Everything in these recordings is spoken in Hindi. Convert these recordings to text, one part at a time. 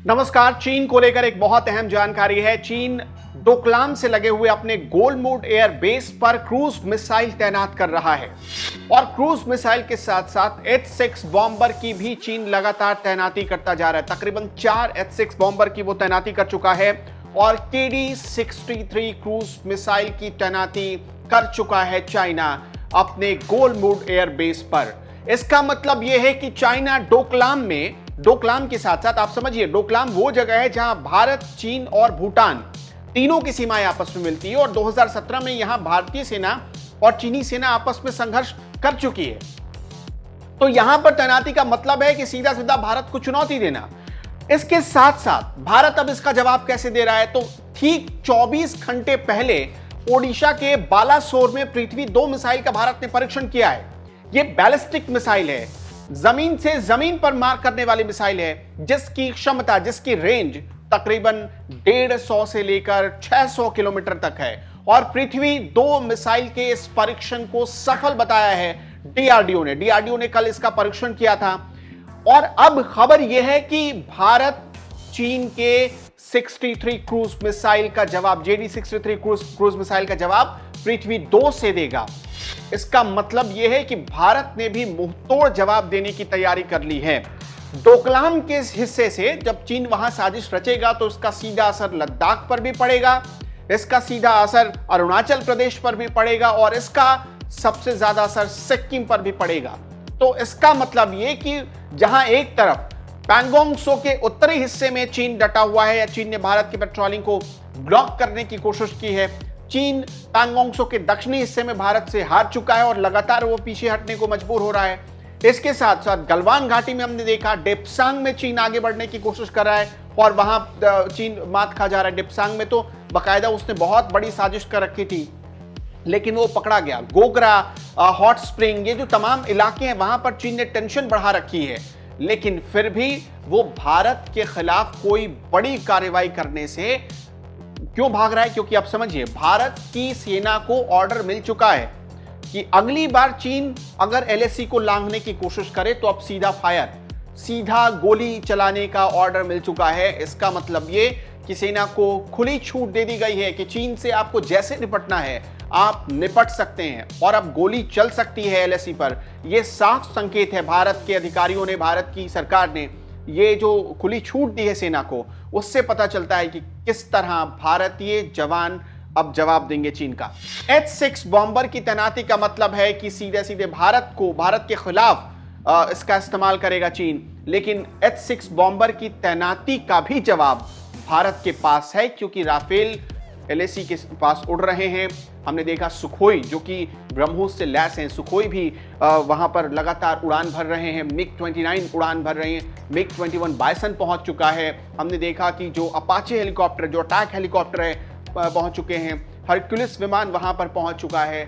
नमस्कार। चीन को लेकर एक बहुत अहम जानकारी है। चीन डोकलाम से लगे हुए अपने गोलमुड एयर बेस पर क्रूज मिसाइल तैनात कर रहा है और क्रूज मिसाइल के साथ साथ H-6 बॉम्बर की भी चीन लगातार तैनाती करता जा रहा है। तकरीबन 4 H-6 बॉम्बर की वो तैनाती कर चुका है और KD-63 क्रूज मिसाइल की तैनाती कर चुका है चाइना अपने गोलमुड एयर बेस पर। इसका मतलब यह है कि चाइना डोकलाम के साथ साथ आप समझिए, डोकलाम वो जगह है जहां भारत, चीन और भूटान तीनों की सीमाएं आपस में मिलती है और 2017 में यहां भारतीय सेना और चीनी सेना आपस में संघर्ष कर चुकी है। तो यहां पर तैनाती का मतलब है कि सीधा सीधा भारत को चुनौती देना। इसके साथ साथ भारत अब इसका जवाब कैसे दे रहा है, तो ठीक 24 घंटे पहले ओडिशा के बालासोर में पृथ्वी 2 मिसाइल का भारत ने परीक्षण किया है। यह बैलिस्टिक मिसाइल है, जमीन से जमीन पर मार करने वाली मिसाइल है, जिसकी क्षमता, जिसकी रेंज तकरीबन 150 से लेकर 600 किलोमीटर तक है और पृथ्वी 2 मिसाइल के इस परीक्षण को सफल बताया है डीआरडीओ ने कल इसका परीक्षण किया था। और अब खबर यह है कि भारत चीन के 63 क्रूज मिसाइल का जवाब, JD-63 क्रूज मिसाइल का जवाब पृथ्वी 2 से देगा। इसका मतलब यह है कि भारत ने भी मुंहतोड़ जवाब देने की तैयारी कर ली है। डोकलाम के हिस्से से जब चीन वहां साजिश रचेगा तो इसका सीधा असर लद्दाख पर भी पड़ेगा, इसका सीधा असर अरुणाचल प्रदेश पर भी पड़ेगा और इसका सबसे ज्यादा असर सिक्किम पर भी पड़ेगा। तो इसका मतलब यह कि जहां एक तरफ पैंगोंग त्सो के उत्तरी हिस्से में चीन डटा हुआ है या चीन ने भारत की पेट्रोलिंग को ब्लॉक करने की कोशिश की है, चीन पैंगोंग त्सो के दक्षिणी हिस्से में भारत से हार चुका है और लगातार वो पीछे हटने को मजबूर हो रहा है। इसके साथ साथ गलवान घाटी में हमने देखा डेप्सांग में चीन आगे बढ़ने की कोशिश कर रहा है और वहां चीन मात खा जा रहा है। डेप्सांग में तो बाकायदा उसने बहुत बड़ी साजिश कर रखी थी, लेकिन वो पकड़ा गया। गोगरा, हॉट स्प्रिंग, ये जो तमाम इलाके हैं वहां पर चीन ने टेंशन बढ़ा रखी है, लेकिन फिर भी वो भारत के खिलाफ कोई बड़ी कार्रवाई करने से क्यों भाग रहा है? क्योंकि आप समझिए, भारत की सेना को ऑर्डर मिल चुका है कि अगली बार चीन अगर LAC को लांघने की कोशिश करे तो अब सीधा फायर, सीधा गोली चलाने का ऑर्डर मिल चुका है। इसका मतलब ये कि सेना को खुली छूट दे दी गई है कि चीन से आपको जैसे निपटना है आप निपट सकते हैं और अब गोली चल सकती है LAC पर। यह साफ संकेत है भारत के अधिकारियों ने, भारत की सरकार ने ये जो खुली छूट दी है सेना को, उससे पता चलता है कि किस तरह भारतीय जवान अब जवाब देंगे चीन का। H-6 बॉम्बर की तैनाती का मतलब है कि सीधे सीधे भारत के खिलाफ इसका इस्तेमाल करेगा चीन, लेकिन H-6 बॉम्बर की तैनाती का भी जवाब भारत के पास है क्योंकि राफेल LAC के पास उड़ रहे हैं। हमने देखा सुखोई जो कि ब्रह्मोस से लैस हैं, सुखोई भी वहां पर लगातार उड़ान भर रहे हैं। MiG-29 उड़ान भर रहे हैं। MiG-21 बाइसन पहुंच चुका है। हमने देखा कि जो अपाचे हेलीकॉप्टर, जो अटैक हेलीकॉप्टर है, पहुंच चुके हैं। हरक्यूलिस विमान वहां पर पहुंच चुका है।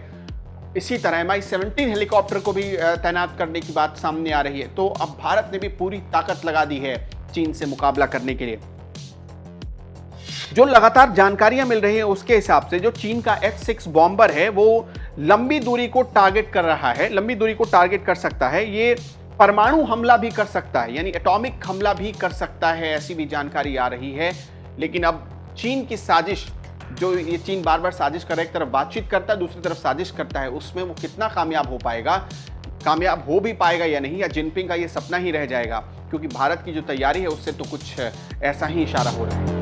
इसी तरह Mi-17 हेलीकॉप्टर को भी तैनात करने की बात सामने आ रही है। तो अब भारत ने भी पूरी ताकत लगा दी है चीन से मुकाबला करने के लिए। जो लगातार जानकारियां मिल रही हैं उसके हिसाब से जो चीन का H-6 बॉम्बर है वो लंबी दूरी को टारगेट कर रहा है, लंबी दूरी को टारगेट कर सकता है। ये परमाणु हमला भी कर सकता है, यानी एटॉमिक हमला भी कर सकता है, ऐसी भी जानकारी आ रही है। लेकिन अब चीन की साजिश, जो ये चीन बार बार साजिश कर रहा है, एक तरफ बातचीत करता है, दूसरी तरफ साजिश करता है, उसमें वो कितना कामयाब हो पाएगा, कामयाब हो भी पाएगा या नहीं, या जिनपिंग का ये सपना ही रह जाएगा? क्योंकि भारत की जो तैयारी है उससे तो कुछ ऐसा ही इशारा हो रहा है।